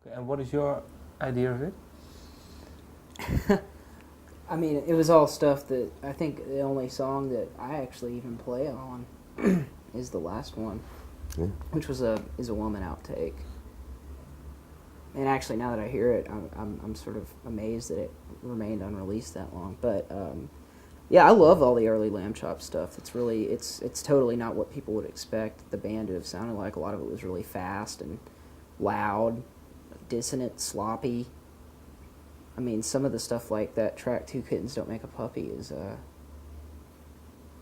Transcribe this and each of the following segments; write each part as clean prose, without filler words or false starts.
Okay, and what is your idea of it? I mean, it was all stuff that I think the only song that I actually even play on is the last one, which was is a woman outtake. And actually, now that I hear it, I'm sort of amazed that it remained unreleased that long. But yeah, I love all the early Lambchop stuff. It's totally not what people would expect the band to have sounded like. A lot of it was really fast and loud, dissonant, sloppy. I mean, some of the stuff like that track "Two Kittens Don't Make a Puppy" is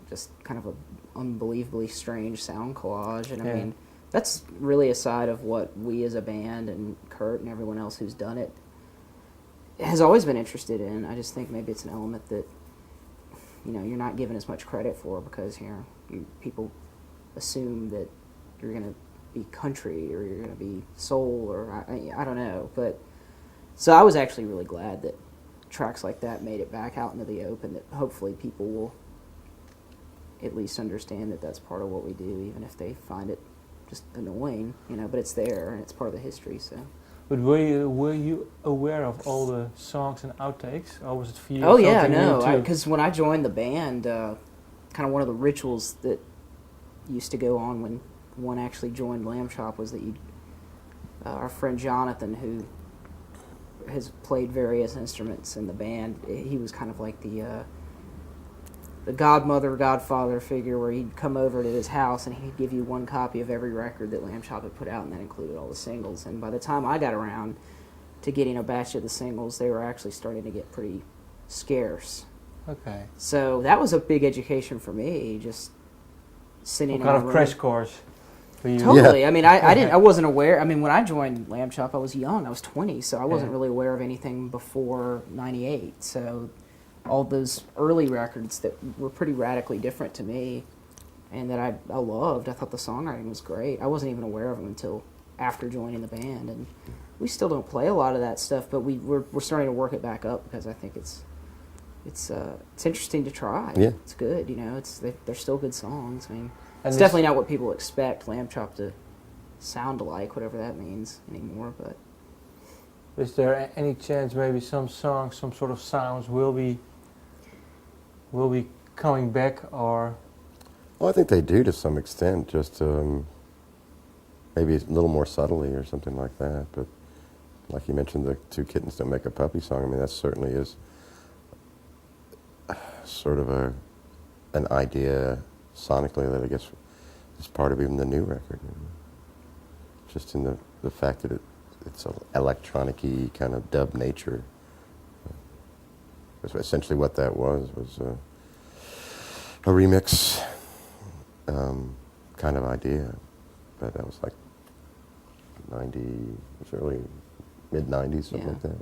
just kind of an unbelievably strange sound collage, and I mean, that's really a side of what we as a band and Kurt and everyone else who's done it has always been interested in. I just think maybe it's an element that you're not given as much credit for because people assume that you're going to be country or you're going to be soul or I don't know, but. So I was actually really glad that tracks like that made it back out into the open, that hopefully people will at least understand that that's part of what we do, even if they find it just annoying, but it's there and it's part of the history, so. But were you aware of all the songs and outtakes, or was it for you? Oh yeah, no, because when I joined the band, kind of one of the rituals that used to go on when one actually joined Lambchop was that our friend Jonathan, who has played various instruments in the band, he was kind of like the godmother, godfather figure, where he'd come over to his house and he'd give you one copy of every record that Lambchop had put out, and that included all the singles. And by the time I got around to getting a batch of the singles, they were actually starting to get pretty scarce. Okay. So that was a big education for me, just sitting in kind of crash course. Totally. Yeah. I mean, I wasn't aware. I mean, when I joined Lambchop, I was young. I was 20, so I wasn't really aware of anything before '98. So all those early records that were pretty radically different to me and that I loved, I thought the songwriting was great. I wasn't even aware of them until after joining the band. And we still don't play a lot of that stuff, but we're starting to work it back up because I think it's interesting to try. Yeah. It's good, they're still good songs. I mean, it's definitely not what people expect Lambchop to sound like, whatever that means anymore. But is there any chance maybe some songs, some sort of sounds will be coming back, or? Well, I think they do to some extent, just maybe a little more subtly or something like that. But like you mentioned, the Two Kittens Don't Make a Puppy song. I mean, that certainly is sort of an idea sonically that I guess is part of even the new record. Just in the fact that it's an electronic-y kind of dub nature. That's essentially what that was a remix kind of idea. But that was like 90, it was early, mid-90s, something like that.